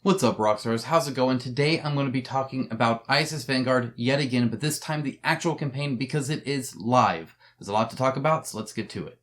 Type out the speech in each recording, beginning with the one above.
What's up, Rockstars? How's it going? Today I'm going to be talking about ISS Vanguard yet again, but this time the actual campaign because it is live. There's a lot to talk about, so let's get to it.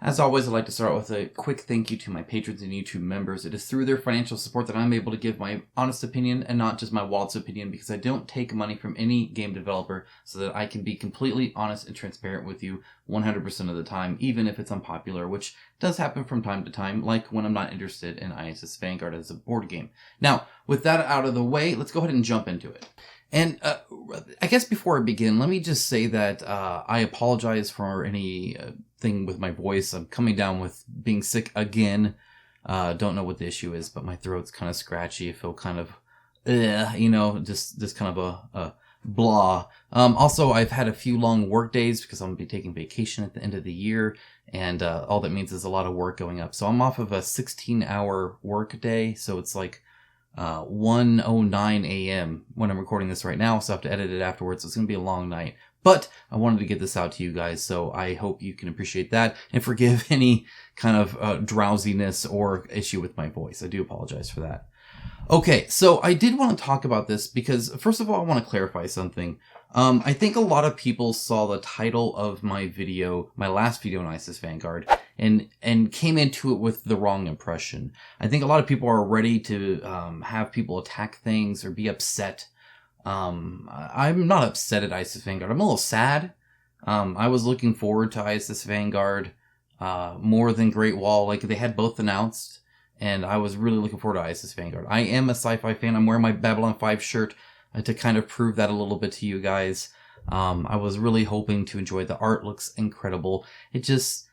As always, I'd like to start with a quick thank you to my patrons and YouTube members. It is through their financial support that I'm able to give my honest opinion and not just my wallet's opinion, because I don't take money from any game developer, so that I can be completely honest and transparent with you 100% of the time, even if it's unpopular, which does happen from time to time, like when I'm not interested in ISS Vanguard as a board game. Now, with that out of the way, let's go ahead and jump into it. And I guess before I begin, let me just say that I apologize for any thing with my voice. I'm coming down with being sick again. Don't know what the issue is, but my throat's kind of scratchy. I feel kind of, just kind of a blah. Also, I've had a few long work days because I'm going to be taking vacation at the end of the year. And all that means is a lot of work going up. So I'm off of a 16-hour work day. So it's like 1:09 a.m. when I'm recording this right now, so I have to edit it afterwards. So it's going to be a long night. But I wanted to get this out to you guys, so I hope you can appreciate that and forgive any kind of drowsiness or issue with my voice. I do apologize for that. Okay, so I did want to talk about this because, first of all, I want to clarify something. I think a lot of people saw the title of my video, my last video on ISS Vanguard, and came into it with the wrong impression. I think a lot of people are ready to have people attack things or be upset. I'm not upset at ISS Vanguard. I'm a little sad. I was looking forward to ISS Vanguard more than Great Wall. Like, they had both announced, and I was really looking forward to ISS Vanguard. I am a sci-fi fan. I'm wearing my Babylon 5 shirt to kind of prove that a little bit to you guys. I was really hoping to enjoy. The art looks incredible. It just,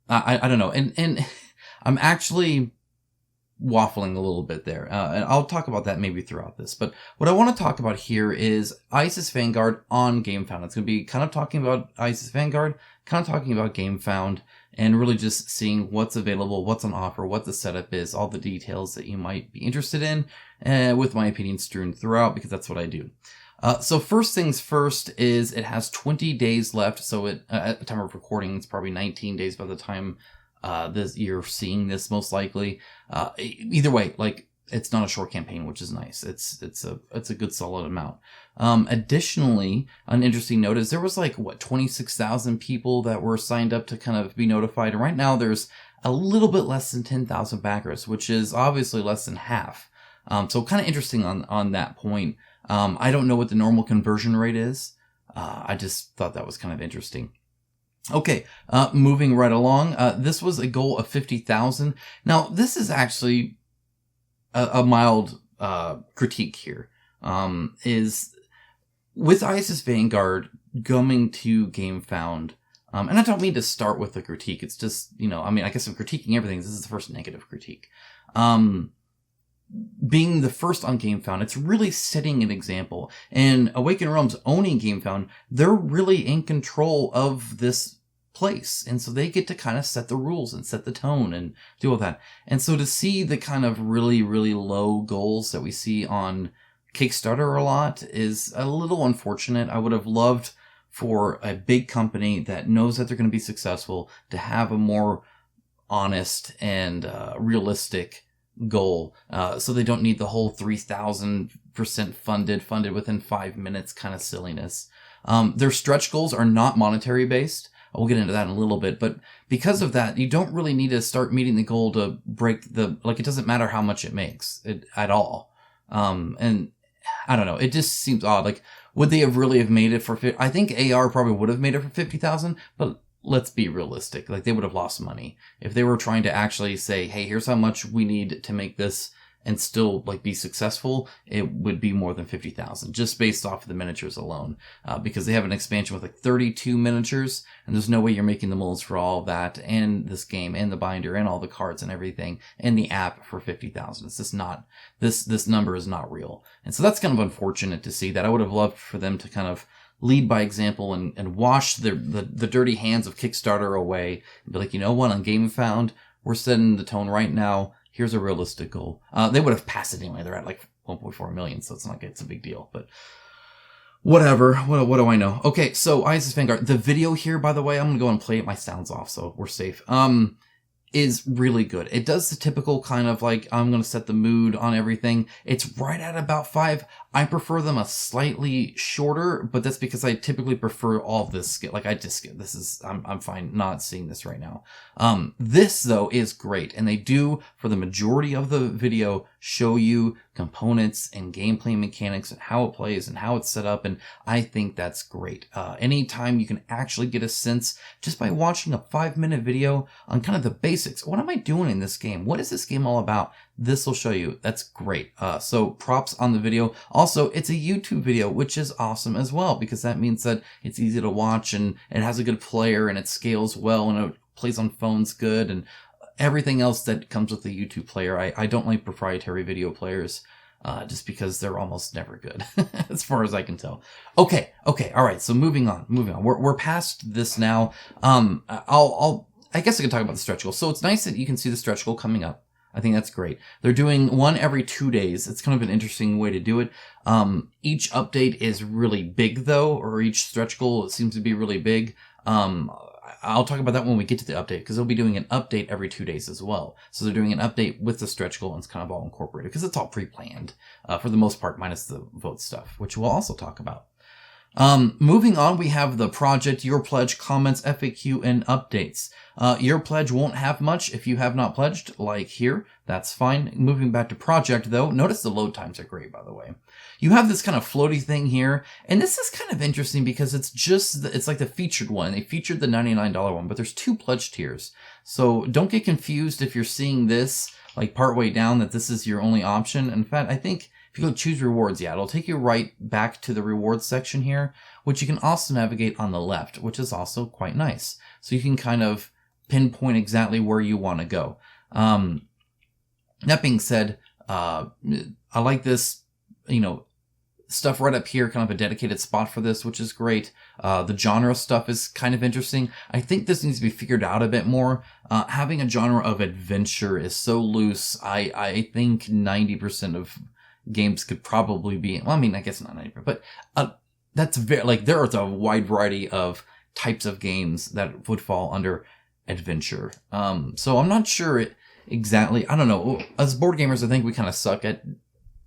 I don't know. And I'm actually waffling a little bit there. And I'll talk about that maybe throughout this. But what I want to talk about here is ISS Vanguard on Gamefound. It's going to be kind of talking about ISS Vanguard, kind of talking about Gamefound, and really just seeing what's available, what's on offer, what the setup is, all the details that you might be interested in, with my opinion strewn throughout, because that's what I do. So first things first is it has 20 days left. So at the time of recording, it's probably 19 days by the time you're seeing this, most likely. Either way, like, it's not a short campaign, which is nice. It's a good solid amount. Additionally, an interesting note is there was 26,000 people that were signed up to kind of be notified. And right now there's a little bit less than 10,000 backers, which is obviously less than half. So kind of interesting on that point. I don't know what the normal conversion rate is. I just thought that was kind of interesting. Okay, moving right along. This was a goal of 50,000. Now, this is actually a mild critique here. Is with ISS Vanguard coming to Gamefound, and I don't mean to start with a critique. It's just, I guess I'm critiquing everything. This is the first negative critique. Being the first on Gamefound, it's really setting an example. And Awaken Realms owning Gamefound, they're really in control of this place. And so they get to kind of set the rules and set the tone and do all that. And so to see the kind of really, really low goals that we see on Kickstarter a lot is a little unfortunate. I would have loved for a big company that knows that they're going to be successful to have a more honest and realistic goal, so they don't need the whole 3,000% funded within 5 minutes kind of silliness. Their stretch goals are not monetary based. We'll get into that in a little bit, but because of that, you don't really need to start meeting the goal to break it doesn't matter how much it makes at all. And I don't know, it just seems odd. Would they have really made it for, I think AR probably would have made it for 50,000, but let's be realistic. They would have lost money if they were trying to actually say, hey, here's how much we need to make this and still be successful. It would be more than 50,000 just based off of the miniatures alone, because they have an expansion with 32 miniatures, and there's no way you're making the molds for all of that and this game and the binder and all the cards and everything and the app for 50,000. It's just not, this number is not real. And so that's kind of unfortunate to see that. I would have loved for them to kind of lead by example and wash the dirty hands of Kickstarter away and be like, you know what, on Gamefound, we're setting the tone right now. Here's a realistic goal. They would have passed it anyway. They're at 1.4 million, so it's not like it's a big deal, but whatever. What do I know? Okay, so ISS Vanguard. The video here, by the way, I'm gonna go and play it. My sound's off, so we're safe. Is really good. It does the typical kind of like, I'm going to set the mood on everything. It's right at about 5. I prefer them a slightly shorter, but that's because I typically prefer all of this. Like I'm fine not seeing this right now. This though is great. And they do, for the majority of the video, show you components and gameplay mechanics and how it plays and how it's set up. And I think that's great. Anytime you can actually get a sense just by watching a 5-minute video on kind of the basics. What am I doing in this game? What is this game all about? This will show you. That's great. So props on the video. Also, it's a YouTube video, which is awesome as well, because that means that it's easy to watch and it has a good player and it scales well and it plays on phones good and everything else that comes with the YouTube player. I don't like proprietary video players. Just because they're almost never good, as far as I can tell. Okay, all right. So moving on. We're past this now. I guess I could talk about the stretch goal. So it's nice that you can see the stretch goal coming up. I think that's great. They're doing one every 2 days. It's kind of an interesting way to do it. Each update is really big though, or each stretch goal seems to be really big. I'll talk about that when we get to the update, because they'll be doing an update every 2 days as well. So they're doing an update with the stretch goal, and it's kind of all incorporated because it's all pre-planned for the most part, minus the vote stuff, which we'll also talk about. Moving on, we have the project, your pledge, comments, FAQ, and updates. Your pledge won't have much if you have not pledged, like here. That's fine. Moving back to project, though, notice the load times are great, by the way. You have this kind of floaty thing here, and this is kind of interesting because it's like the featured one. They featured the $99 one, but there's 2 pledge tiers. So don't get confused if you're seeing this, like partway down, that this is your only option. In fact, I think if you go choose rewards, yeah, it'll take you right back to the rewards section here, which you can also navigate on the left, which is also quite nice. So you can kind of pinpoint exactly where you want to go. That being said, I like this, stuff right up here, kind of a dedicated spot for this, which is great. The genre stuff is kind of interesting. I think this needs to be figured out a bit more. Having a genre of adventure is so loose. I think 90% of games could probably be, well, I mean, I guess not 90%, but that's very, like, there is a wide variety of types of games that would fall under adventure. So I'm not sure exactly, I don't know. As board gamers, I think we kind of suck at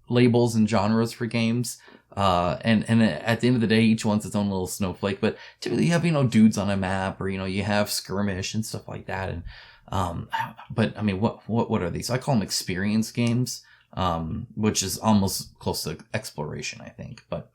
labels and genres for games. And at the end of the day, each one's its own little snowflake, but typically you have, dudes on a map, or, you have skirmish and stuff like that. And, but I mean, what are these? I call them experience games. Which is almost close to exploration, I think. But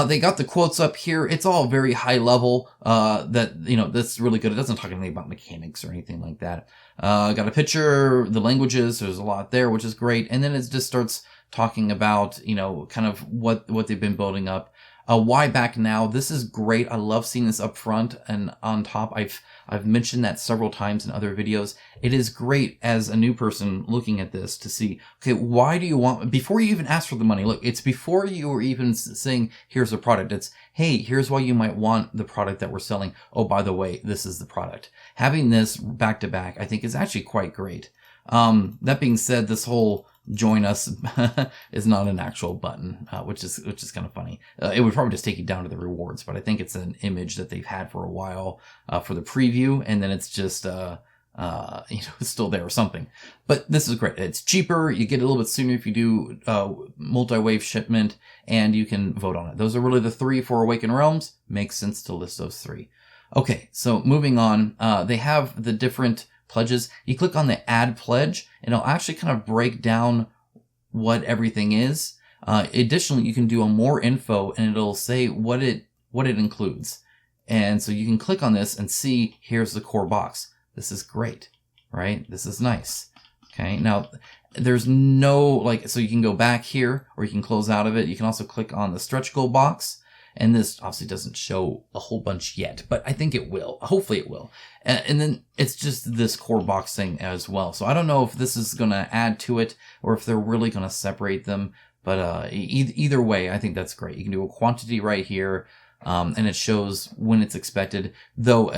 they got the quotes up here. It's all very high level. That's really good. It doesn't talk anything about mechanics or anything like that. Got a picture, the languages. There's a lot there, which is great. And then it just starts talking about, kind of what they've been building up. Why back now? This is great. I love seeing this up front and on top. I've mentioned that several times in other videos. It is great as a new person looking at this to see, okay, why do you want, before you even ask for the money, look, it's before you are even saying, here's the product. It's, hey, here's why you might want the product that we're selling. Oh, by the way, this is the product. Having this back to back, I think is actually quite great. That being said, this whole join us is not an actual button, which is kind of funny. It would probably just take you down to the rewards, but I think it's an image that they've had for a while, for the preview, and then it's just, it's still there or something. But this is great. It's cheaper. You get it a little bit sooner if you do, multi-wave shipment, and you can vote on it. Those are really the 3 for Awaken Realms. Makes sense to list those 3. Okay. So moving on, they have the different pledges. You click on the add pledge and it'll actually kind of break down what everything is. Additionally, you can do a more info and it'll say what it includes. And so you can click on this and see, here's the core box. This is great, right? This is nice. Okay. Now there's no, so you can go back here or you can close out of it. You can also click on the stretch goal box. And this obviously doesn't show a whole bunch yet, but I think it will. Hopefully it will. And then it's just this core box thing as well. So I don't know if this is going to add to it or if they're really going to separate them. But either way, I think that's great. You can do a quantity right here, and it shows when it's expected. Though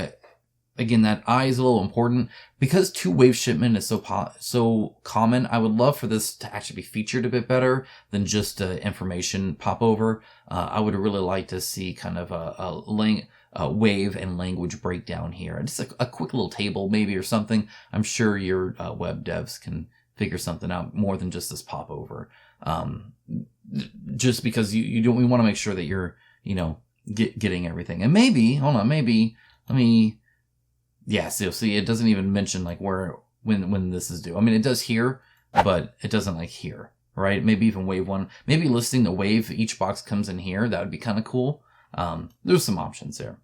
again, that I is a little important because 2-wave shipment is so common. I would love for this to actually be featured a bit better than just information pop over. I would really like to see kind of a wave and language breakdown here. Just a quick little table maybe or something. I'm sure your web devs can figure something out more than just this pop over. Just because we want to make sure that you're, getting everything. And maybe, yes, you'll see it doesn't even mention like when this is due. I mean, it does here, but it doesn't like here, right? Maybe even wave 1, maybe listing the wave each box comes in here. That would be kind of cool. There's some options there.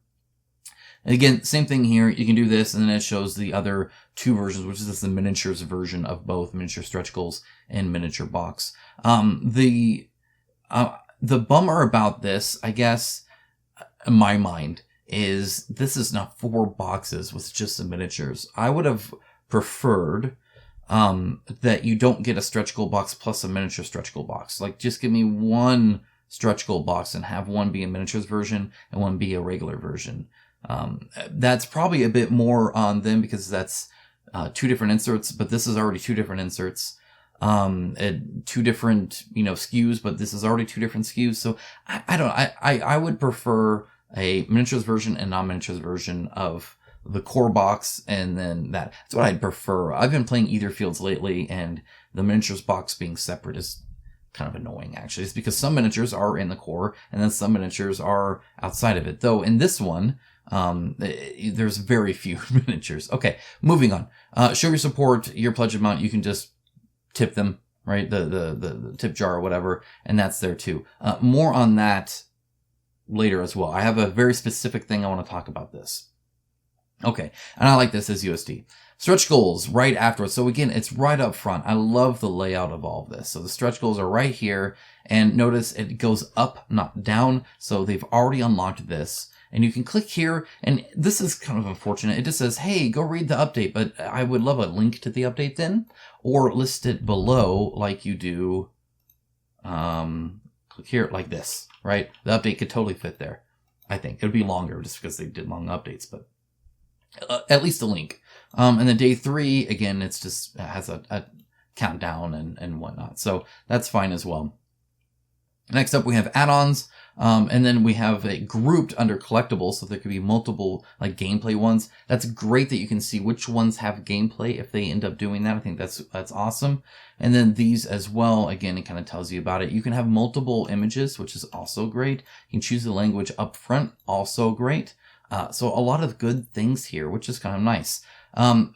And again, same thing here. You can do this, and then it shows the other 2 versions, which is the miniatures version of both miniature stretch goals and miniature box. The bummer about this, I guess, in my mind, is this is not 4 boxes with just the miniatures. I would have preferred that you don't get a stretch goal box plus a miniature stretch goal box. Like, just give me 1 stretch goal box and have 1 be a miniatures version and 1 be a regular version. That's probably a bit more on them because that's 2 different inserts, but this is already 2 different inserts. 2 different, SKUs, but this is already 2 different SKUs. So I would prefer a miniatures version and non-miniatures version of the core box, and then that's what I'd prefer. I've been playing either fields lately, and the miniatures box being separate is kind of annoying, actually. It's because some miniatures are in the core, and then some miniatures are outside of it. Though in this one, there's very few miniatures. Okay, moving on. Show your support, your pledge amount. You can just tip them, right? The tip jar or whatever, and that's there too. More on that later as well. I have a very specific thing I want to talk about this. Okay, and I like this as USD. Stretch goals right afterwards. So again, it's right up front. I love the layout of all of this. So the stretch goals are right here, and notice it goes up, not down. So they've already unlocked this. And you can click here, and this is kind of unfortunate. It just says, hey, go read the update, but I would love a link to the update then, or list it below like you do. Click here like this, right? The update could totally fit there. I think it would be longer just because they did long updates, but at least a link. And then day 3, again, it has a countdown and whatnot. So that's fine as well. Next up, we have add-ons. And then we have it grouped under collectibles, so there could be multiple like gameplay ones. That's great that you can see which ones have gameplay if they end up doing that. I think that's awesome. And then these as well, again, it kind of tells you about it. You can have multiple images, which is also great. You can choose the language up front, also great. So a lot of good things here, which is kind of nice.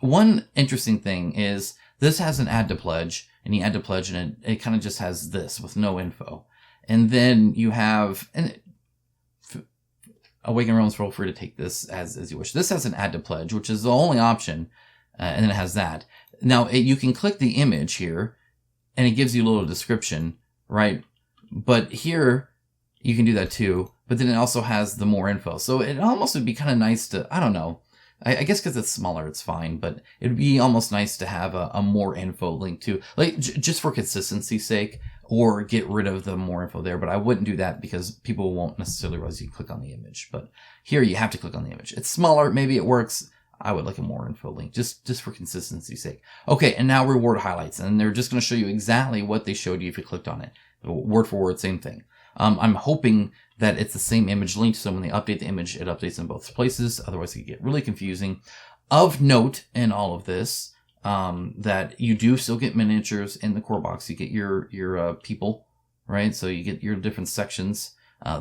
One interesting thing is this has an add to pledge, and you add to pledge, and it kind of just has this with no info. And then you have, and Awaken Realms, feel free to take this as you wish. This has an add to pledge, which is the only option, and then it has that. Now, you can click the image here, and it gives you a little description, right? But here, you can do that too, but then it also has the more info. So it almost would be kind of nice to, I don't know, I guess because it's smaller, it's fine, but it would be almost nice to have a more info link too, like just for consistency's sake. Or get rid of the more info there, but I wouldn't do that because people won't necessarily realize you click on the image. But here you have to click on the image. It's smaller, maybe it works. I would like a more info link, just for consistency's sake. Okay, and now reward highlights, and they're just going to show you exactly what they showed you if you clicked on it. Word for word, same thing. I'm hoping that it's the same image link, so when they update the image, it updates in both places. Otherwise, it could get really confusing. Of note in all of this, that you do still get miniatures in the core box. You get your people, right? So you get your different sections.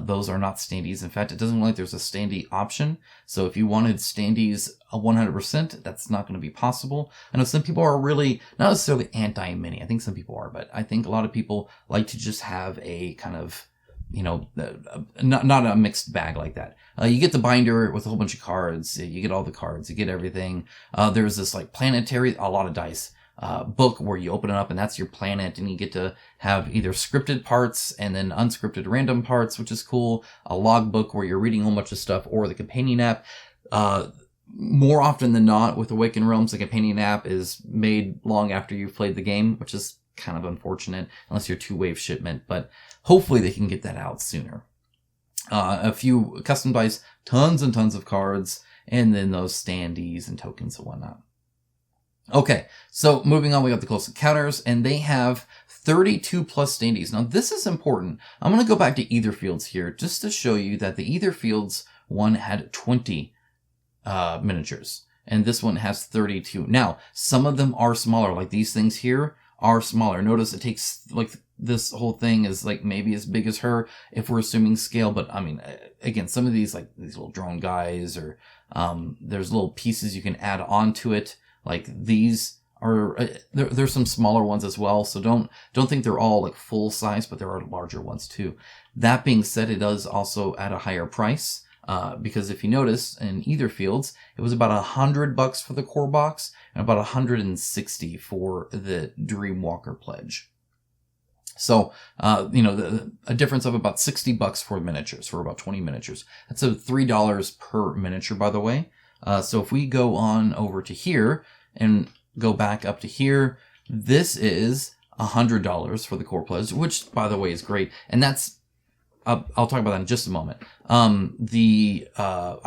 Those are not standees. In fact, it doesn't look like there's a standee option. So if you wanted standees 100%, that's not going to be possible. I know some people are really not necessarily anti-mini. I think some people are, but I think a lot of people like to just have a kind of, not a mixed bag like that. You get the binder with a whole bunch of cards. You get all the cards. You get everything. There's this like planetary, a lot of dice, book where you open it up and that's your planet, and you get to have either scripted parts and then unscripted random parts, which is cool. A log book where you're reading a whole bunch of stuff, or the companion app. More often than not with Awaken Realms, the companion app is made long after you've played the game, which is kind of unfortunate unless you're 2-wave shipment, but hopefully they can get that out sooner. A few custom dice, tons and tons of cards, and then those standees and tokens and whatnot. Okay, so moving on, we got the close encounters, and they have 32 plus standees. Now, this is important. I'm going to go back to Ether Fields here just to show you that the Ether Fields one had 20 miniatures, and this one has 32. Now, some of them are smaller, like these things here are smaller. Notice it takes, like, this whole thing is like maybe as big as her if we're assuming scale, but I mean, again, some of these, like these little drone guys, or there's little pieces you can add onto it. Like these are, there's some smaller ones as well. So don't think they're all like full size, but there are larger ones too. That being said, it does also at a higher price. Because if you notice in Ether Fields, it was about $100 for the core box and about $160 for the Dreamwalker pledge. So, a difference of about $60 for miniatures, for about 20 miniatures. That's $3 per miniature, by the way. So if we go on over to here and go back up to here, this is $100 for the core pledge, which, by the way, is great. And that's, I'll talk about that in just a moment. The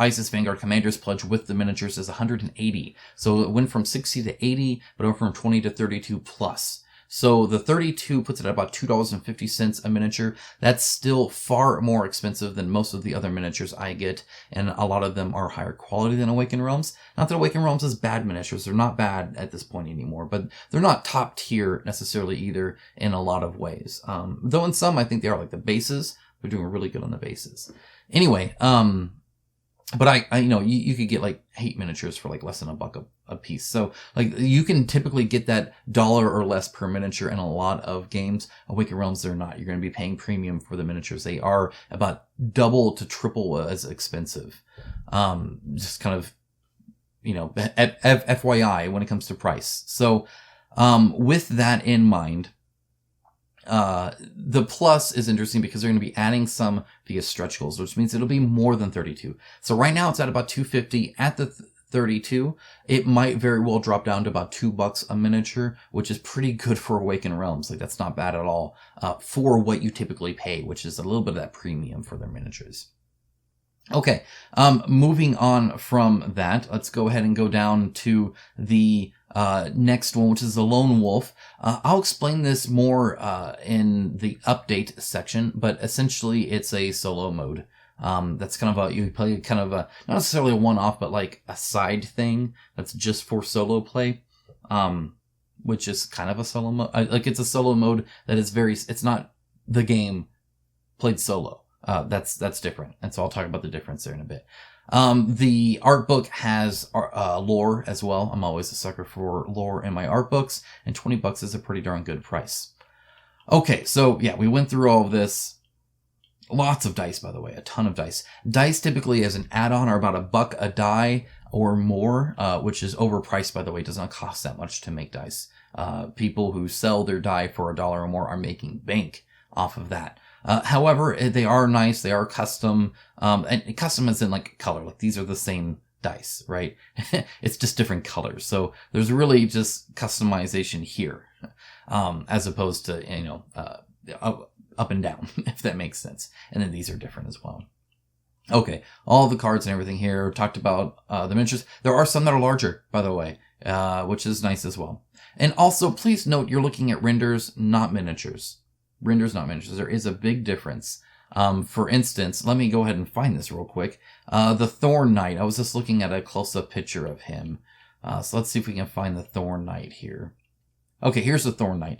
ISS Vanguard Commander's pledge with the miniatures is 180. So it went from 60 to 80, but over from 20 to 32 plus. So the 32 puts it at about $2.50 a miniature. That's still far more expensive than most of the other miniatures I get, and a lot of them are higher quality than Awaken Realms. Not that Awaken Realms is bad miniatures. They're not bad at this point anymore, but they're not top tier necessarily either in a lot of ways. Though in some, I think they are, like the bases. They're doing really good on the bases. Anyway, but you could get like 8 miniatures for like less than $1 a piece. So like you can typically get that $1 or less per miniature in a lot of games. Awaken Realms, they're not. You're going to be paying premium for the miniatures. They are about double to triple as expensive. Just kind of, FYI when it comes to price. So, with that in mind, the plus is interesting because they're going to be adding some via stretch goals, which means it'll be more than 32. So right now it's at about 250 at the 32. It might very well drop down to about $2 a miniature, which is pretty good for Awaken Realms. Like that's not bad at all, for what you typically pay, which is a little bit of that premium for their miniatures. Okay. Moving on from that, let's go ahead and go down to the next one, which is the Lone Wolf. I'll explain this more in the update section, but essentially it's a solo mode. That's kind of you play kind of not necessarily a one-off, but like a side thing that's just for solo play, which is kind of a solo mode. Like it's a solo mode that is it's not the game played solo. That's different. And so I'll talk about the difference there in a bit. The art book has lore as well. I'm always a sucker for lore in my art books, and $20 is a pretty darn good price. Okay, so yeah, we went through all of this. Lots of dice, by the way, a ton of dice. Dice typically as an add-on are about $1 a die or more, which is overpriced, by the way. It does not cost that much to make dice. People who sell their die for $1 or more are making bank off of that. However, they are nice. They are custom, and custom is in like color. Like these are the same dice, right? It's just different colors. So there's really just customization here, as opposed to, up and down, if that makes sense. And then these are different as well. Okay. All the cards and everything here. Talked about, the miniatures. There are some that are larger, by the way, which is nice as well. And also, please note you're looking at renders, not miniatures. Renders, not miniatures. There is a big difference. For instance, let me go ahead and find this real quick. The Thorn Knight. I was just looking at a close-up picture of him. So let's see if we can find the Thorn Knight here. Okay, here's the Thorn Knight.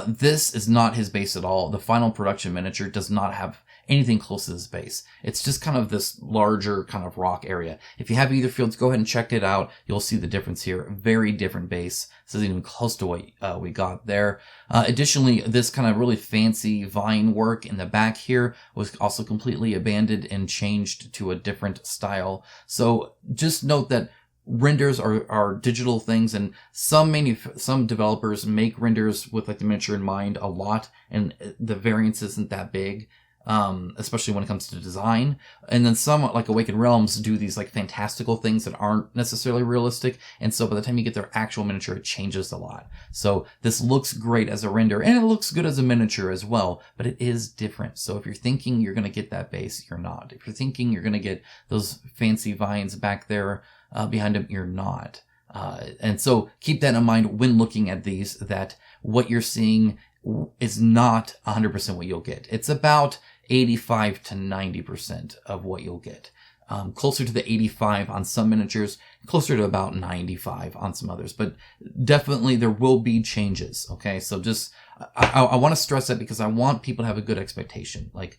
This is not his base at all. The final production miniature does not have anything close to his base. It's just kind of this larger kind of rock area. If you have Ether Fields, go ahead and check it out. You'll see the difference here. Very different base. This isn't even close to what we got there. Additionally, this kind of really fancy vine work in the back here was also completely abandoned and changed to a different style. So just note that renders are digital things, and some developers make renders with like the miniature in mind a lot, and the variance isn't that big. especially when it comes to design. And then some, like Awaken Realms, do these like fantastical things that aren't necessarily realistic. And so by the time you get their actual miniature, it changes a lot. So this looks great as a render, and it looks good as a miniature as well, but it is different. So if you're thinking you're going to get that base, you're not. If you're thinking you're going to get those fancy vines back there behind them, you're not. And so keep that in mind when looking at these, that what you're seeing is not 100% what you'll get. It's about 85 to 90% of what you'll get. Closer to the 85 on some miniatures, closer to about 95 on some others. But definitely there will be changes, okay? So just, I want to stress that because I want people to have a good expectation. Like,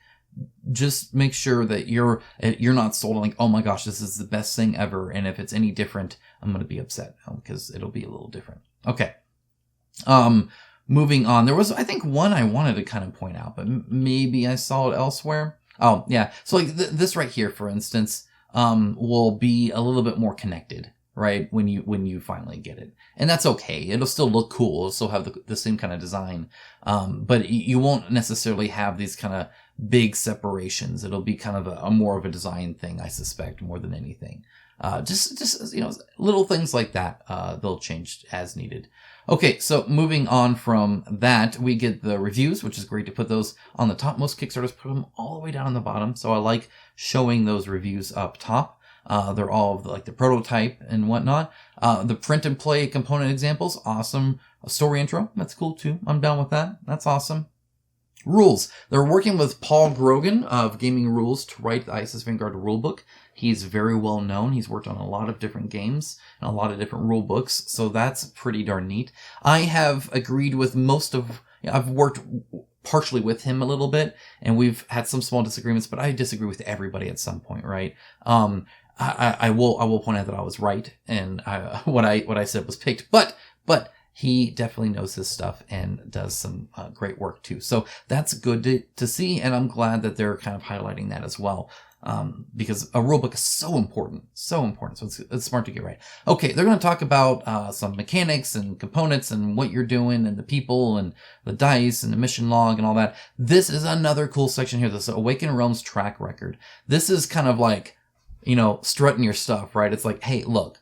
just make sure that you're not sold on like, oh my gosh, this is the best thing ever. And if it's any different, I'm going to be upset because it'll be a little different. Okay. Moving on, there was, I think, one I wanted to kind of point out, but maybe I saw it elsewhere. Oh, yeah. So like this right here, for instance, will be a little bit more connected, right? When you finally get it. And that's okay. It'll still look cool. It'll still have the same kind of design. But you won't necessarily have these kind of big separations. It'll be kind of a more of a design thing, I suspect, more than anything. Just, little things like that, they'll change as needed. Okay, so moving on from that, we get the reviews, which is great to put those on the top. Most Kickstarters put them all the way down on the bottom, so I like showing those reviews up top. They're all like the prototype and whatnot. The print and play component examples, awesome. A story intro, that's cool too. I'm down with that. That's awesome. Rules. They're working with Paul Grogan of Gaming Rules to write the ISS Vanguard rulebook. He's very well known. He's worked on a lot of different games and a lot of different rule books, so that's pretty darn neat. I have agreed with I've worked partially with him a little bit, and we've had some small disagreements, but I disagree with everybody at some point, right? I will point out that I was right, and what I said was picked, but he definitely knows his stuff and does some great work too. So that's good to see, and I'm glad that they're kind of highlighting that as well. Because a rulebook is so important. So it's smart to get right. Okay, they're going to talk about some mechanics and components and what you're doing and the people and the dice and the mission log and all that. This is another cool section here. This Awaken Realms track record. This is kind of like, strutting your stuff, right? It's like, hey, look.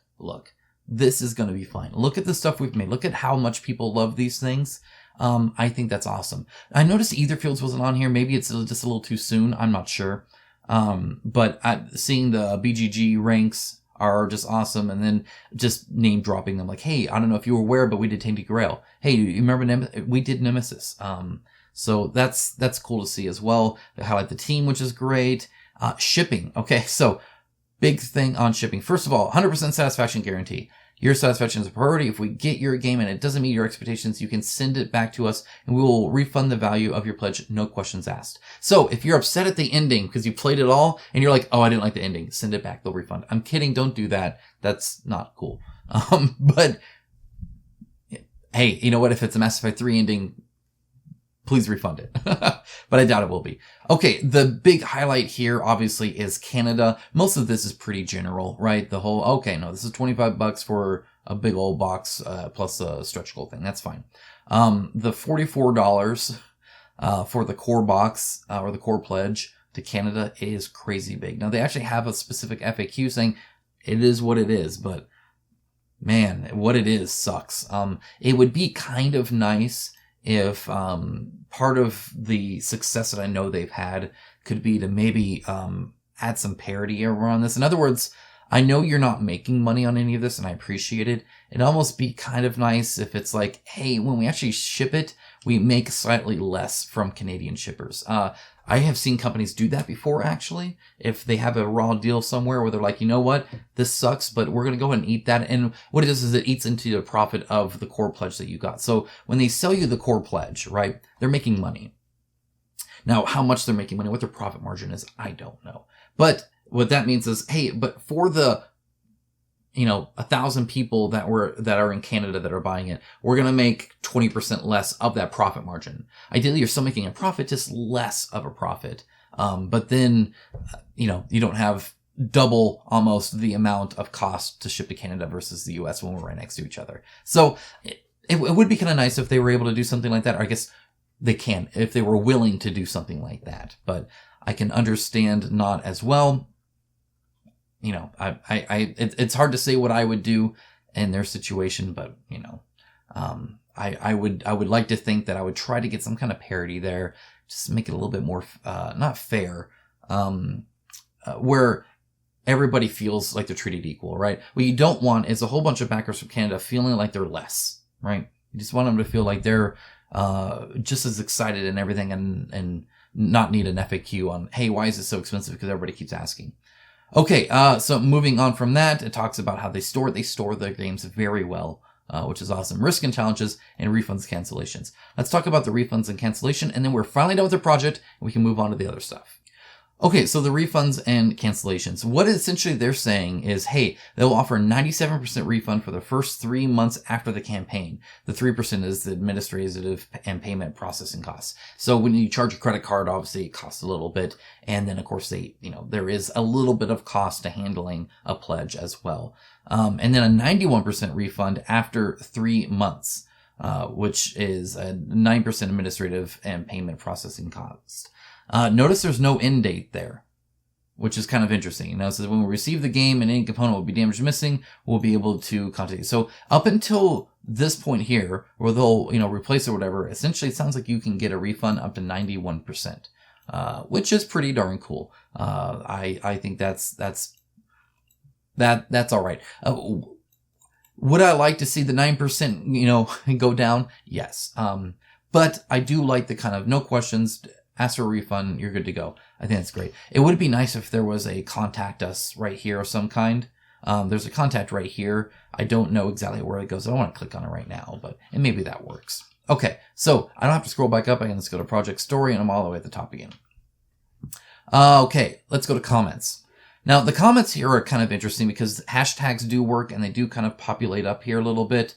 This is going to be fine. Look at the stuff we've made. Look at how much people love these things. I think that's awesome. I noticed Etherfields wasn't on here. Maybe it's just a little too soon. I'm not sure. But seeing the BGG ranks are just awesome. And then just name dropping them like, hey, I don't know if you were aware, but we did Tainted Grail. Hey, you remember we did Nemesis. So that's cool to see as well. They highlight the team, which is great. Shipping. Okay. So big thing on shipping. First of all, 100% satisfaction guarantee. Your satisfaction is a priority. If we get your game and it doesn't meet your expectations, you can send it back to us and we will refund the value of your pledge, no questions asked. So if you're upset at the ending because you played it all and you're like, oh, I didn't like the ending, send it back, they'll refund. I'm kidding, don't do that. That's not cool. But hey, you know what? If it's a Mass Effect 3 ending, please refund it. But I doubt it will be. Okay, the big highlight here obviously is Canada. Most of this is pretty general, right? The whole, okay, no, this is $25 for a big old box plus a stretch goal thing. That's fine. The $44 for the core box or the core pledge to Canada is crazy big. Now, they actually have a specific FAQ saying it is what it is, but man, what it is sucks. It would be kind of nice if part of the success that I know they've had could be to maybe add some parity around this. In other words, I know you're not making money on any of this, and I appreciate it. It'd almost be kind of nice if it's like, hey, when we actually ship it, we make slightly less from Canadian shippers. I have seen companies do that before, actually. If they have a raw deal somewhere where they're like, you know what, this sucks, but we're going to go ahead and eat that. And what it does is it eats into the profit of the core pledge that you got. So when they sell you the core pledge, right, they're making money. Now, how much they're making money, what their profit margin is, I don't know. But what that means is, hey, but for the 1,000 people that are in Canada that are buying it, we're going to make 20% less of that profit margin. Ideally, you're still making a profit, just less of a profit. But then, you don't have double almost the amount of cost to ship to Canada versus the US when we're right next to each other. So it would be kind of nice if they were able to do something like that. Or I guess they can, if they were willing to do something like that. But I can understand not as well. You know, it's hard to say what I would do in their situation, but you know, I would like to think that I would try to get some kind of parity there, just make it a little bit more, not fair, where everybody feels like they're treated equal, right? What you don't want is a whole bunch of backers from Canada feeling like they're less, right? You just want them to feel like they're just as excited and everything, and not need an FAQ on, hey, why is it so expensive? Because everybody keeps asking. Okay, so moving on from that, it talks about how they store their games very well, which is awesome. Risk and challenges and refunds, cancellations. Let's talk about the refunds and cancellation, and then we're finally done with the project, and we can move on to the other stuff. Okay, so the refunds and cancellations. What essentially they're saying is, hey, they'll offer 97% refund for the first 3 months after the campaign. The 3% is the administrative and payment processing costs. So when you charge a credit card, obviously it costs a little bit. And then of course there is a little bit of cost to handling a pledge as well. And then a 91% refund after 3 months, which is a 9% administrative and payment processing cost. Notice there's no end date there, which is kind of interesting. Now it says when we receive the game and any component will be damaged or missing, we'll be able to contact you. So up until this point here, where they'll, replace or whatever, essentially it sounds like you can get a refund up to 91%, which is pretty darn cool. I think that's all right. Would I like to see the 9%, go down? Yes. But I do like the kind of no questions, ask for a refund, you're good to go. I think that's great. It would be nice if there was a contact us right here of some kind. There's a contact right here. I don't know exactly where it goes. I don't want to click on it right now, and maybe that works. Okay, so I don't have to scroll back up. I can just go to project story, and I'm all the way at the top again. Okay, let's go to comments. Now, the comments here are kind of interesting because hashtags do work, and they do kind of populate up here a little bit.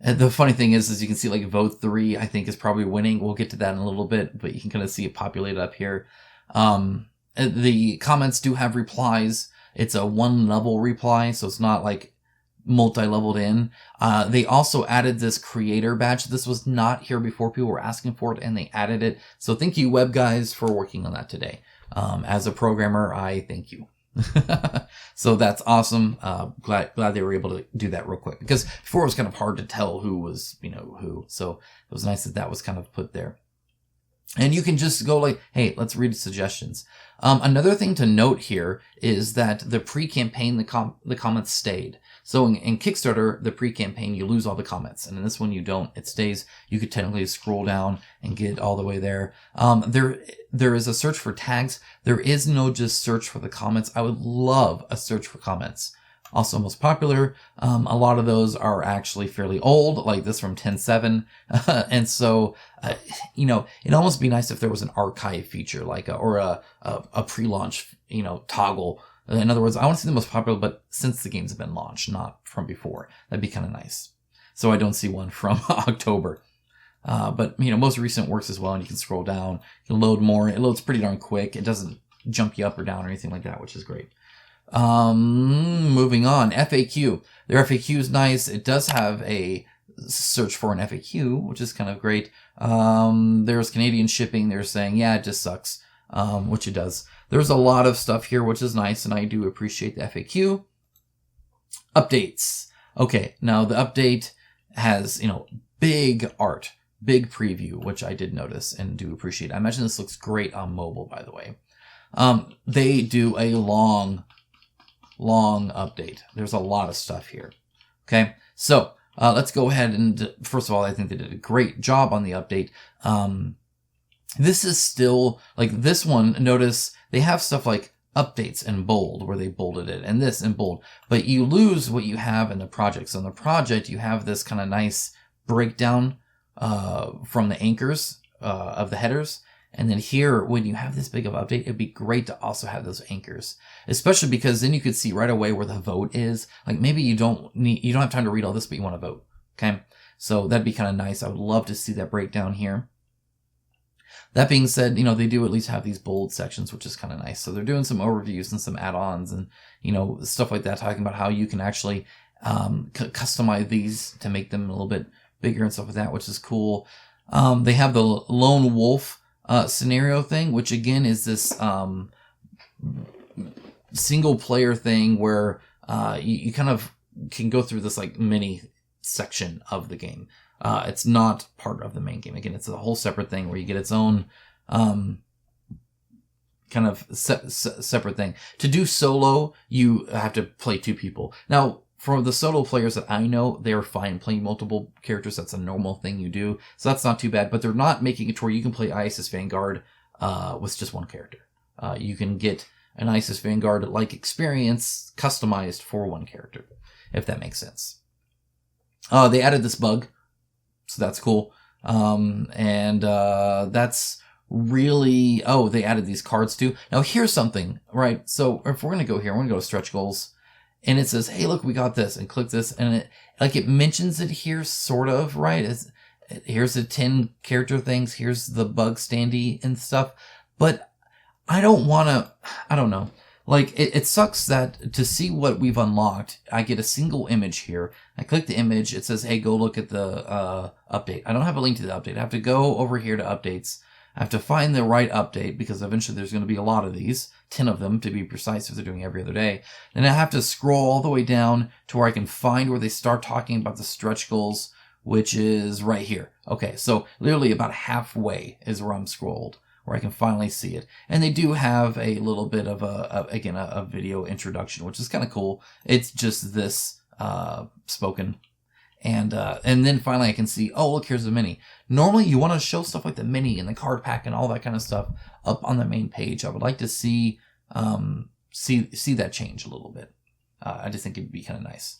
The funny thing is you can see like vote 3, I think, is probably winning. We'll get to that in a little bit, but you can kind of see it populate up here. The comments do have replies. It's a 1 level reply, so it's not like multi-leveled in. They also added this creator badge. This was not here before. People were asking for it and they added it. So thank you, web guys, for working on that today. As a programmer, I thank you. So that's awesome. Glad they were able to do that real quick, because before it was kind of hard to tell who was, who. So it was nice that was kind of put there. And you can just go like, hey, let's read suggestions. Another thing to note here is that the pre-campaign, the comments stayed. So in Kickstarter, the pre-campaign, you lose all the comments. And in this one, you don't. It stays. You could technically scroll down and get all the way there. There is a search for tags. There is no just search for the comments. I would love a search for comments. Also most popular. A lot of those are actually fairly old, like this from 10.7. And so, it'd almost be nice if there was an archive feature, like a pre-launch, toggle. In other words, I want to see the most popular, but since the games have been launched, not from before. That'd be kind of nice. So I don't see one from October. But most recent works as well, and you can scroll down, you can load more. It loads pretty darn quick. It doesn't jump you up or down or anything like that, which is great. Moving on, FAQ. Their FAQ is nice. It does have a search for an FAQ, which is kind of great. There's Canadian shipping. They're saying, yeah, it just sucks, which it does. There's a lot of stuff here, which is nice, and I do appreciate the FAQ. Updates. Okay, now the update has, big art, big preview, which I did notice and do appreciate. I imagine this looks great on mobile, by the way. They do a long update. There's a lot of stuff here. Okay, so let's go ahead and, first of all, I think they did a great job on the update. This is still, like this one, notice they have stuff like updates in bold, where they bolded it, and this in bold, but you lose what you have in the project. So in the project, you have this kind of nice breakdown from the anchors of the headers. And then here, when you have this big of update, it'd be great to also have those anchors, especially because then you could see right away where the vote is. Like maybe you don't have time to read all this, but you want to vote. Okay. So that'd be kind of nice. I would love to see that breakdown here. That being said, they do at least have these bold sections, which is kind of nice. So they're doing some overviews and some add-ons and, stuff like that, talking about how you can actually, customize these to make them a little bit bigger and stuff like that, which is cool. They have the lone wolf scenario thing, which again is this single player thing where you kind of can go through this like mini section of the game. It's not part of the main game. Again, it's a whole separate thing where you get its own kind of separate thing. To do solo, you have to play 2 people. Now, for the solo players that I know, they're fine playing multiple characters. That's a normal thing you do. So that's not too bad. But they're not making it to where you can play ISS Vanguard with just one character. You can get an ISS Vanguard-like experience customized for one character, if that makes sense. They added this bug, so that's cool. That's really... Oh, they added these cards too. Now, here's something, right? So if we're going to go here, we're going to go to stretch goals. And it says, hey, look, we got this. And click this. And it mentions it here, sort of, right? Here's the 10 character things. Here's the bug standee and stuff. But I don't know. Like, it sucks that to see what we've unlocked, I get a single image here. I click the image. It says, hey, go look at the update. I don't have a link to the update. I have to go over here to updates. I have to find the right update because eventually there's going to be a lot of these, 10 of them to be precise if they're doing every other day. Then I have to scroll all the way down to where I can find where they start talking about the stretch goals, which is right here. Okay, so literally about halfway is where I'm scrolled, where I can finally see it. And they do have a little bit of a video introduction, which is kind of cool. It's just this spoken. And then finally I can see, oh, look, here's the mini. Normally you want to show stuff like the mini and the card pack and all that kind of stuff up on the main page. I would like to see that change a little bit. I just think it'd be kind of nice.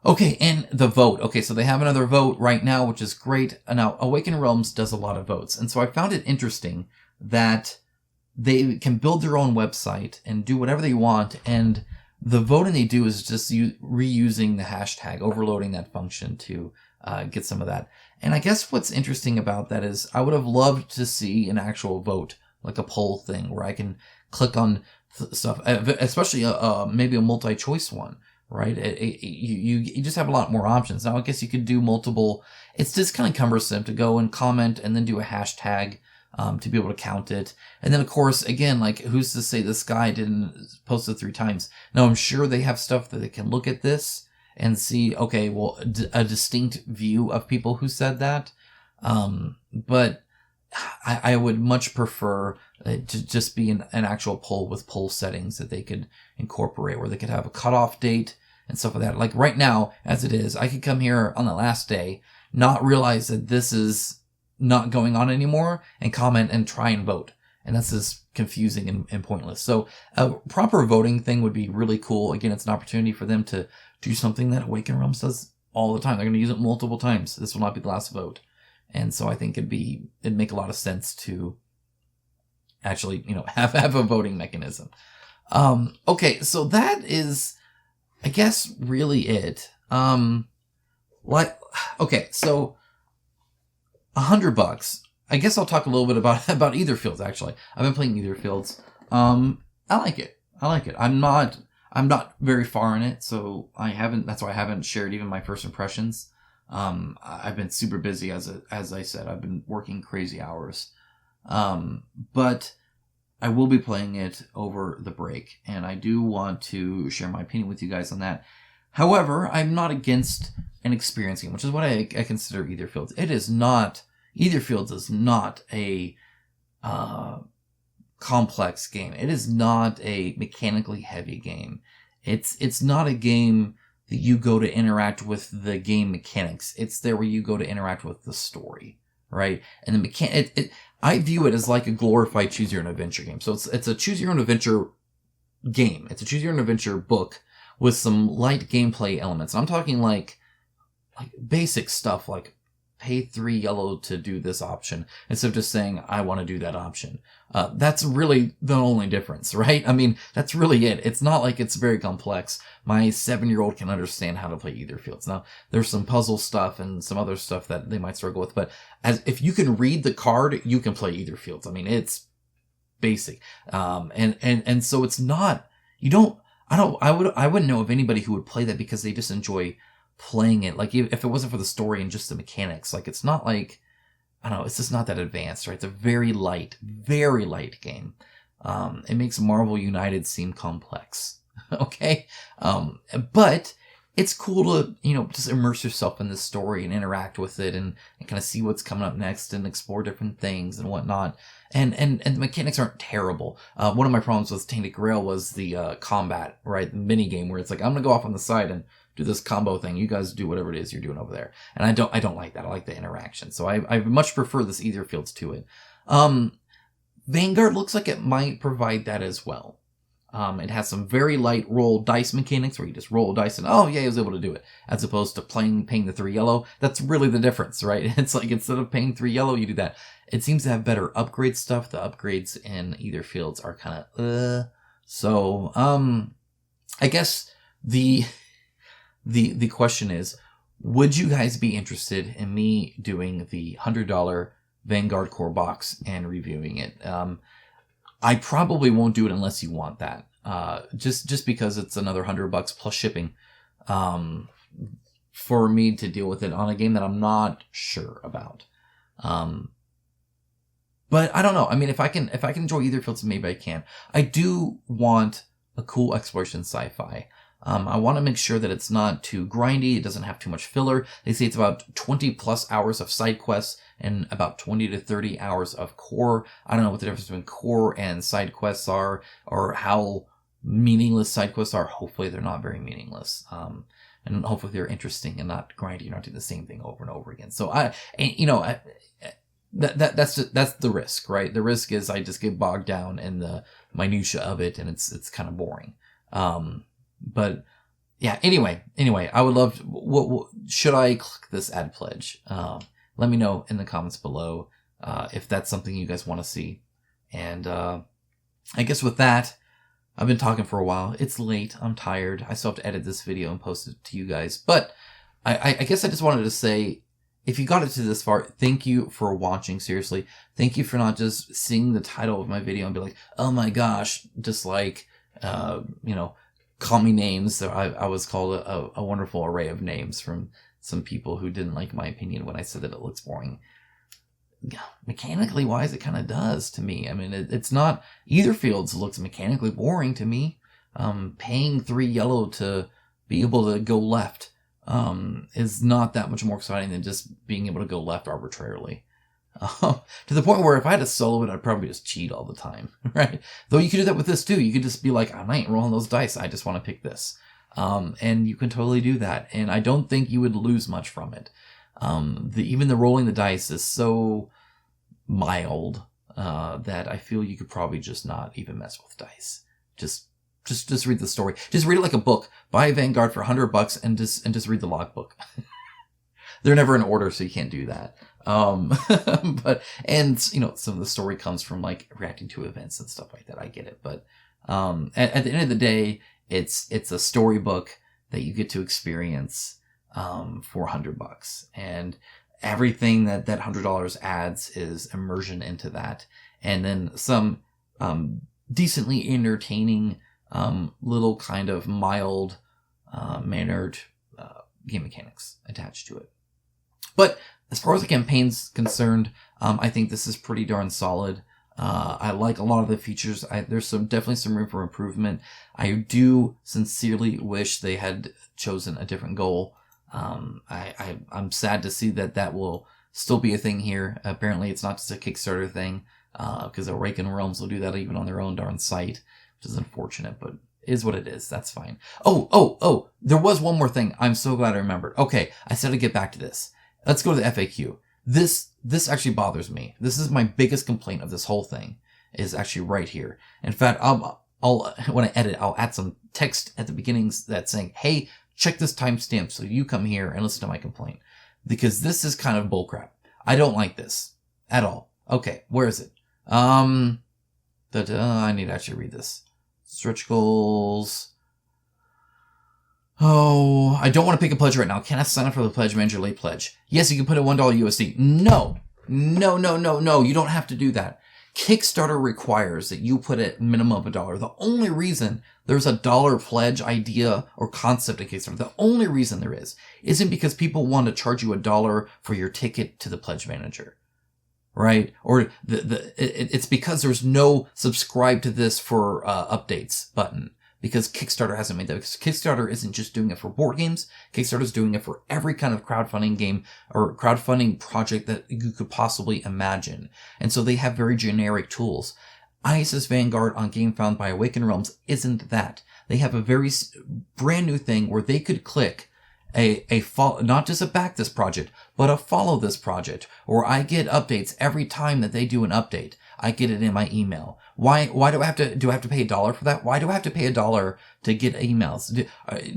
Okay, and the vote. Okay, so they have another vote right now, which is great. Now, Awaken Realms does a lot of votes. And so I found it interesting that they can build their own website and do whatever they want, and the voting they do is just reusing the hashtag, overloading that function to get some of that. And I guess what's interesting about that is I would have loved to see an actual vote, like a poll thing where I can click on stuff, especially maybe a multi-choice one, right? You just have a lot more options. Now, I guess you could do multiple. It's just kind of cumbersome to go and comment and then do a hashtag to be able to count it. And then, of course, again, like, who's to say this guy didn't post it 3 times? Now, I'm sure they have stuff that they can look at this and see, okay, well, a distinct view of people who said that. But I would much prefer to just be an actual poll with poll settings that they could incorporate, where they could have a cutoff date and stuff like that. Like right now, as it is, I could come here on the last day, not realize that this is not going on anymore, and comment and try and vote. And that's just confusing and pointless. So a proper voting thing would be really cool. Again, it's an opportunity for them to do something that Awaken Realms does all the time. They're going to use it multiple times. This will not be the last vote. And so I think it'd make a lot of sense to actually, have a voting mechanism. Okay, so that is, I guess, really it. Okay, so $100. I guess I'll talk a little bit about Either Fields, actually. I've been playing Either Fields. I like it. I'm not very far in it, so that's why I haven't shared even my first impressions. I've been super busy, as I said. I've been working crazy hours. But I will be playing it over the break, and I do want to share my opinion with you guys on that. However, I'm not against an experience game, which is what I consider Either Fields. Either Fields is not a complex game. It is not a mechanically heavy game. It's not a game that you go to interact with the game mechanics. It's there where you go to interact with the story, right? And I view it as like a glorified choose your own adventure game. So it's a choose your own adventure game. It's a choose your own adventure book with some light gameplay elements. And I'm talking like basic stuff, like pay 3 yellow to do this option instead of just saying, I want to do that option. That's really the only difference, right? I mean, that's really it. It's not like it's very complex. My 7-year-old can understand how to play Either Fields. Now, there's some puzzle stuff and some other stuff that they might struggle with, but if you can read the card, you can play Either Fields. I mean, it's basic. And so it's not, I wouldn't know of anybody who would play that because they just enjoy playing it. Like, if it wasn't for the story and just the mechanics, like, it's not like, I don't know, it's just not that advanced, right? It's a very light game. It makes Marvel United seem complex. Okay? But it's cool to, just immerse yourself in this story and interact with it and kind of see what's coming up next and explore different things and whatnot. And the mechanics aren't terrible. One of my problems with Tainted Grail was the combat, right? The mini game where it's like, I'm gonna go off on the side and do this combo thing. You guys do whatever it is you're doing over there. And I don't like that. I like the interaction. So I much prefer this Aetherfields to it. Vanguard looks like it might provide that as well. It has some very light roll dice mechanics where you just roll dice and, oh yeah, he was able to do it. As opposed to paying the 3 yellow. That's really the difference, right? It's like instead of paying 3 yellow, you do that. It seems to have better upgrade stuff. The upgrades in Aetherfields are kind of, So, I guess the question is, would you guys be interested in me doing the $100 Vanguard core box and reviewing it? I probably won't do it unless you want that. Just because it's another $100 plus shipping, for me to deal with it on a game that I'm not sure about. But I don't know. I mean, if I can enjoy Aetherfields, maybe I can. I do want a cool exploration sci-fi. I want to make sure that it's not too grindy. It doesn't have too much filler. They say it's about 20 plus hours of side quests and about 20 to 30 hours of core. I don't know what the difference between core and side quests are, or how meaningless side quests are. Hopefully they're not very meaningless. And hopefully they're interesting and not grindy. You're not doing the same thing over and over again. So that's the risk, right? The risk is I just get bogged down in the minutia of it, and it's kind of boring. But yeah, anyway, I would love what should I click this ad pledge? Let me know in the comments below, if that's something you guys want to see. And, I guess with that, I've been talking for a while. It's late. I'm tired. I still have to edit this video and post it to you guys. But I guess I just wanted to say, if you got it to this far, thank you for watching. Seriously. Thank you for not just seeing the title of my video and be like, oh my gosh, just like, call me names. I was called a wonderful array of names from some people who didn't like my opinion when I said that it looks boring. Mechanically wise, it kind of does to me. I mean, it's not, Aetherfields looks mechanically boring to me. Paying 3 yellow to be able to go left is not that much more exciting than just being able to go left arbitrarily. To the point where if I had to solo it, I'd probably just cheat all the time, right? Though you could do that with this too. You could just be like, I ain't rolling those dice. I just want to pick this. And you can totally do that. And I don't think you would lose much from it. Even the rolling the dice is so mild, that I feel you could probably just not even mess with dice. Just read the story. Just read it like a book. Buy Vanguard for $100 and just read the logbook. They're never in order, so you can't do that. But some of the story comes from like reacting to events and stuff like that. I get it. But, at the end of the day, it's a storybook that you get to experience, for $100. And everything that $100 adds is immersion into that. And then some, decently entertaining, little kind of mild, mannered, game mechanics attached to it. But as far as the campaign's concerned, I think this is pretty darn solid. I like a lot of the features. There's definitely some room for improvement. I do sincerely wish they had chosen a different goal. I'm sad to see that will still be a thing here. Apparently it's not just a Kickstarter thing, because Awaken Realms will do that even on their own darn site, which is unfortunate, but is what it is. That's fine. Oh, there was one more thing. I'm so glad I remembered. Okay, I said to get back to this. Let's go to the FAQ. This actually bothers me. This is my biggest complaint of this whole thing, is actually right here. In fact, I'll when I edit, I'll add some text at the beginnings that's saying, hey, check this timestamp so you come here and listen to my complaint. Because this is kind of bullcrap. I don't like this at all. Okay, where is it? I need to actually read this. Stretch goals. Oh, I don't want to pick a pledge right now. Can I sign up for the Pledge Manager late pledge? Yes, you can put in $1 USD. No. You don't have to do that. Kickstarter requires that you put a minimum of $1. The only reason there's a $1 pledge idea or concept in Kickstarter, the only reason there isn't because people want to charge you $1 for your ticket to the Pledge Manager. right? Or it's because there's no subscribe to this for updates button. Because Kickstarter hasn't made that. Because Kickstarter isn't just doing it for board games. Kickstarter's doing it for every kind of crowdfunding game or crowdfunding project that you could possibly imagine. And so they have very generic tools. ISS Vanguard on Gamefound by Awaken Realms isn't that. They have a very brand new thing where they could click a follow, not just a back this project, but a follow this project, or I get updates every time that they do an update. I get it in my email. Why do I have to pay $1 for that? Why do I have to pay $1 to get emails? Do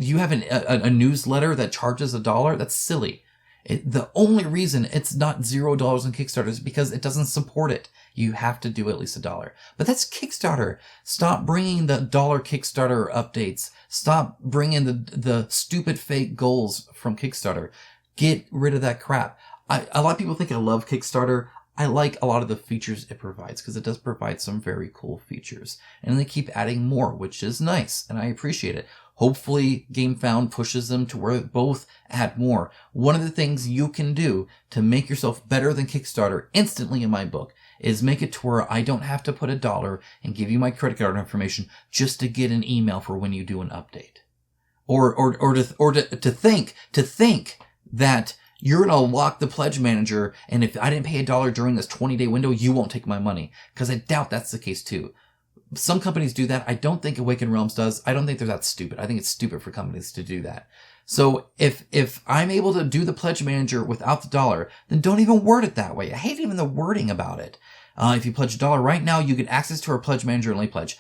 you have a newsletter that charges $1? That's silly. The only reason it's not $0 on Kickstarter is because it doesn't support it. You have to do at least $1. But that's Kickstarter. Stop bringing the $1 Kickstarter updates. Stop bringing the stupid fake goals from Kickstarter. Get rid of that crap. A lot of people think I love Kickstarter. I like a lot of the features it provides because it does provide some very cool features. And they keep adding more, which is nice, and I appreciate it. Hopefully, Gamefound pushes them to where both add more. One of the things you can do to make yourself better than Kickstarter instantly in my book is make it to where I don't have to put $1 and give you my credit card information just to get an email for when you do an update. Or to think that you're going to lock the pledge manager, and if I didn't pay $1 during this 20-day window, you won't take my money. Because I doubt that's the case too. Some companies do that. I don't think Awaken Realms does. I don't think they're that stupid. I think it's stupid for companies to do that. So if I'm able to do the pledge manager without the $1, then don't even word it that way. I hate even the wording about it. If you pledge $1 right now, you get access to our pledge manager and late pledge.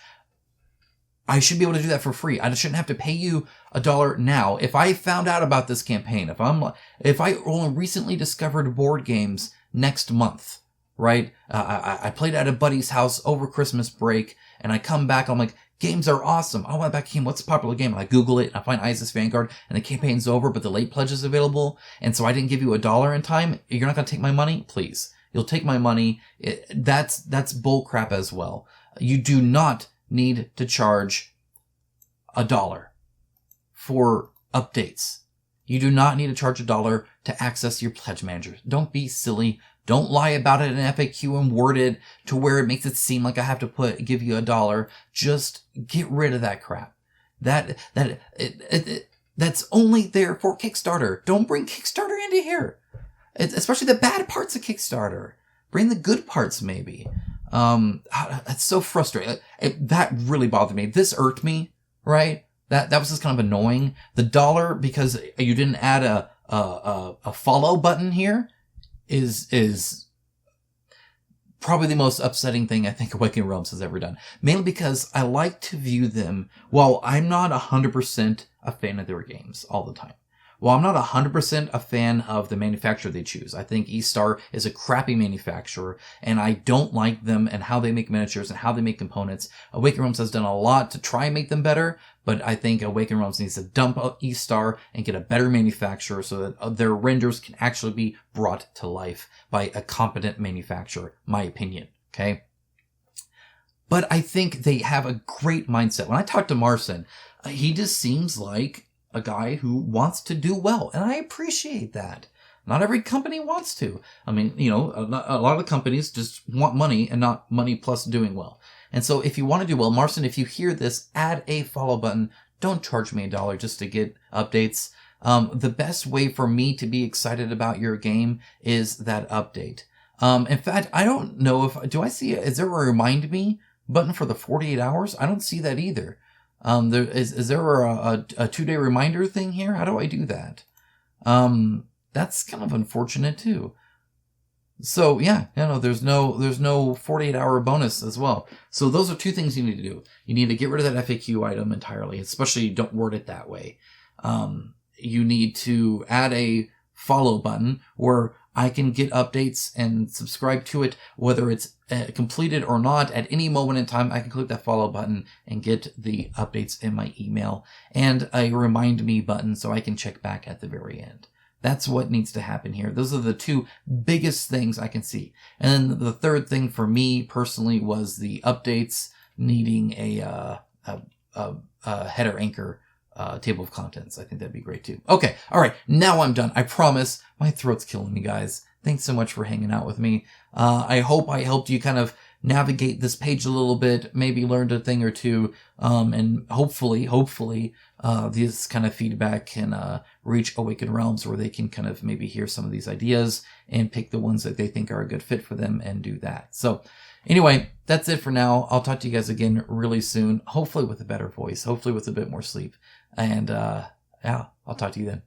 I should be able to do that for free. I shouldn't have to pay you $1 now. If I found out about this campaign, if I only recently discovered board games next month, right? I played at a buddy's house over Christmas break, and I come back, I'm like, games are awesome. I went back to him, what's a popular game? And I Google it, and I find ISS Vanguard, and the campaign's over, but the late pledge is available, and so I didn't give you $1 in time. You're not going to take my money? Please. You'll take my money. That's bullcrap as well. You do not need to charge $1 for updates. You do not need to charge $1 to access your pledge manager. Don't be silly. Don't lie about it in FAQ and word it to where it makes it seem like I have to give you $1. Just get rid of that crap. That's only there for Kickstarter. Don't bring Kickstarter into here. Especially the bad parts of Kickstarter. Bring the good parts, maybe. That's so frustrating. That really bothered me. This irked me, right? That was just kind of annoying. The $1 because you didn't add a follow button here is probably the most upsetting thing I think Awaken Realms has ever done. Mainly because I like to view them, while I'm not 100% a fan of their games all the time. While I'm not 100% a fan of the manufacturer they choose, I think E-Star is a crappy manufacturer, and I don't like them and how they make miniatures and how they make components. Awaken Realms has done a lot to try and make them better, but I think Awaken Realms needs to dump E-Star and get a better manufacturer so that their renders can actually be brought to life by a competent manufacturer, my opinion, okay? But I think they have a great mindset. When I talk to Marcin, he just seems like a guy who wants to do well, and I appreciate that. Not every company wants to. I mean, a lot of the companies just want money and not money plus doing well. And so if you want to do well, Marcin, if you hear this, add a follow button. Don't charge me $1 just to get updates. The best way for me to be excited about your game is that update. In fact, I don't know is there a remind me button for the 48 hours? I don't see that either. Is there a 2-day reminder thing here? How do I do that? That's kind of unfortunate too. So yeah, there's no 48-hour bonus as well. So those are two things you need to do. You need to get rid of that FAQ item entirely, especially don't word it that way. You need to add a follow button where I can get updates and subscribe to it, whether it's completed or not. At any moment in time, I can click that follow button and get the updates in my email, and a remind me button so I can check back at the very end. That's what needs to happen here. Those are the two biggest things I can see. And then the third thing for me personally was the updates needing a header anchor table of contents. I think that'd be great too. Okay. All right. Now I'm done. I promise. My throat's killing me, guys. thanks so much for hanging out with me. I hope I helped you kind of navigate this page a little bit, maybe learned a thing or two, and hopefully, this kind of feedback can reach Awaken Realms where they can kind of maybe hear some of these ideas and pick the ones that they think are a good fit for them and do that. So anyway, that's it for now. I'll talk to you guys again really soon, hopefully with a better voice, hopefully with a bit more sleep. And yeah, I'll talk to you then.